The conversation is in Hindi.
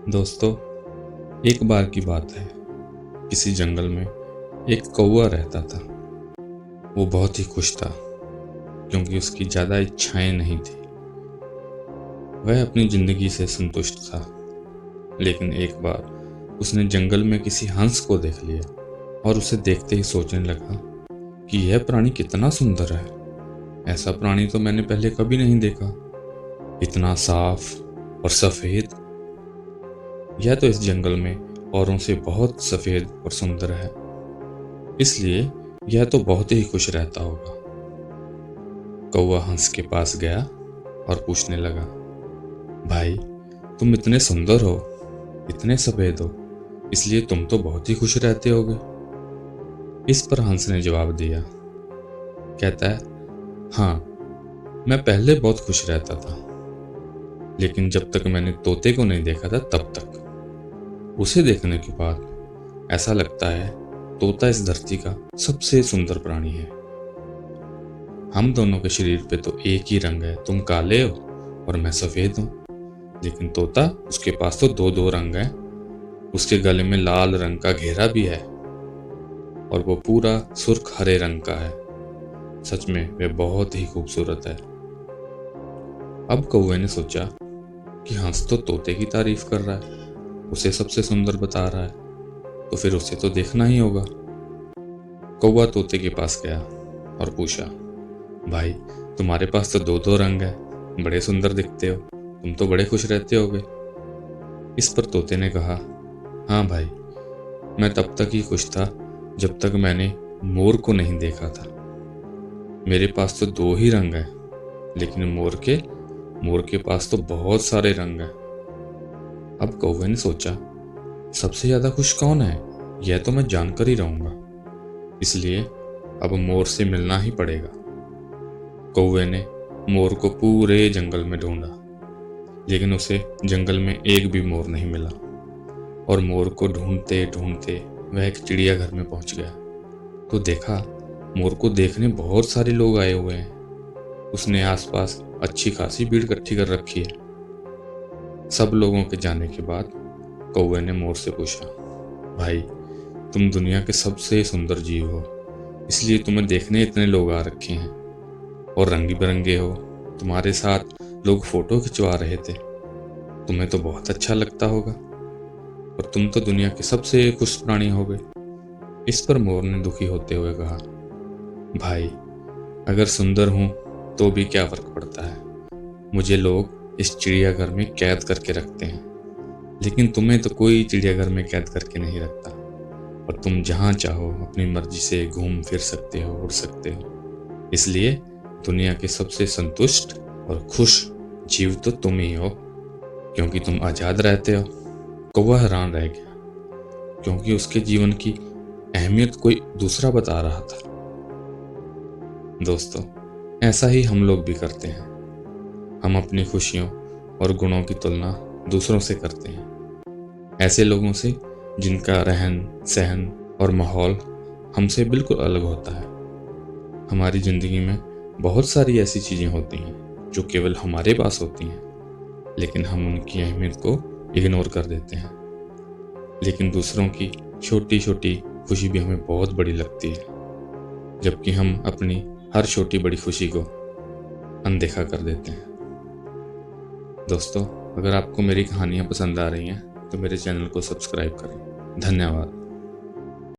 दोस्तों, एक बार की बात है। किसी जंगल में एक कौवा रहता था। वो बहुत ही खुश था क्योंकि उसकी ज़्यादा इच्छाएं नहीं थी। वह अपनी ज़िंदगी से संतुष्ट था। लेकिन एक बार उसने जंगल में किसी हंस को देख लिया और उसे देखते ही सोचने लगा कि यह प्राणी कितना सुंदर है। ऐसा प्राणी तो मैंने पहले कभी नहीं देखा। इतना साफ और सफ़ेद। यह तो इस जंगल में औरों से बहुत सफ़ेद और सुंदर है, इसलिए यह तो बहुत ही खुश रहता होगा। कौवा हंस के पास गया और पूछने लगा, भाई, तुम इतने सुंदर हो, इतने सफ़ेद हो, इसलिए तुम तो बहुत ही खुश रहते होगे। इस पर हंस ने जवाब दिया, कहता है, हाँ, मैं पहले बहुत खुश रहता था, लेकिन जब तक मैंने तोते को नहीं देखा था तब तक। उसे देखने के बाद ऐसा लगता है तोता इस धरती का सबसे सुंदर प्राणी है। हम दोनों के शरीर पे तो एक ही रंग है, तुम काले हो और मैं सफेद हूँ, लेकिन तोता, उसके पास तो दो दो रंग हैं। उसके गले में लाल रंग का घेरा भी है और वो पूरा सुर्ख हरे रंग का है। सच में वह बहुत ही खूबसूरत है। अब कौवे ने सोचा कि हंस तो तोते की तारीफ कर रहा है, उसे सबसे सुंदर बता रहा है, तो फिर उसे तो देखना ही होगा। कौवा तोते के पास गया और पूछा, भाई, तुम्हारे पास तो दो दो रंग है, बड़े सुंदर दिखते हो, तुम तो बड़े खुश रहते होगे। इस पर तोते ने कहा, हाँ भाई, मैं तब तक ही खुश था जब तक मैंने मोर को नहीं देखा था। मेरे पास तो दो ही रंग हैं, लेकिन मोर के पास तो बहुत सारे रंग हैं। अब कौवे ने सोचा, सबसे ज्यादा खुश कौन है, यह तो मैं जानकर ही रहूंगा, इसलिए अब मोर से मिलना ही पड़ेगा। कौवे ने मोर को पूरे जंगल में ढूंढा, लेकिन उसे जंगल में एक भी मोर नहीं मिला। और मोर को ढूंढते ढूंढते वह एक चिड़ियाघर में पहुंच गया, तो देखा मोर को देखने बहुत सारे लोग आए हुए हैं। उसने आसपास अच्छी खासी भीड़ इकट्ठी कर रखी है। सब लोगों के जाने के बाद कौवे ने मोर से पूछा, भाई, तुम दुनिया के सबसे सुंदर जीव हो, इसलिए तुम्हें देखने इतने लोग आ रखे हैं और रंगी बिरंगे हो। तुम्हारे साथ लोग फोटो खिंचवा रहे थे, तुम्हें तो बहुत अच्छा लगता होगा, और तुम तो दुनिया के सबसे खुश प्राणी हो गए। इस पर मोर ने दुखी होते हुए कहा, भाई, अगर सुंदर हूं तो भी क्या फर्क पड़ता है, मुझे लोग इस चिड़ियाघर में कैद करके रखते हैं, लेकिन तुम्हें तो कोई चिड़ियाघर में कैद करके नहीं रखता, और तुम जहां चाहो अपनी मर्जी से घूम फिर सकते हो, उड़ सकते हो। इसलिए दुनिया के सबसे संतुष्ट और खुश जीव तो तुम ही हो, क्योंकि तुम आजाद रहते हो। कौवा हैरान रह गया, क्योंकि उसके जीवन की अहमियत कोई दूसरा बता रहा था। दोस्तों, ऐसा ही हम लोग भी करते हैं। हम अपनी खुशियों और गुणों की तुलना दूसरों से करते हैं, ऐसे लोगों से जिनका रहन सहन और माहौल हमसे बिल्कुल अलग होता है। हमारी ज़िंदगी में बहुत सारी ऐसी चीज़ें होती हैं जो केवल हमारे पास होती हैं, लेकिन हम उनकी अहमियत को इग्नोर कर देते हैं। लेकिन दूसरों की छोटी छोटी खुशी भी हमें बहुत बड़ी लगती है, जबकि हम अपनी हर छोटी बड़ी खुशी को अनदेखा कर देते हैं। दोस्तों, अगर आपको मेरी कहानियाँ पसंद आ रही हैं तो मेरे चैनल को सब्सक्राइब करें। धन्यवाद।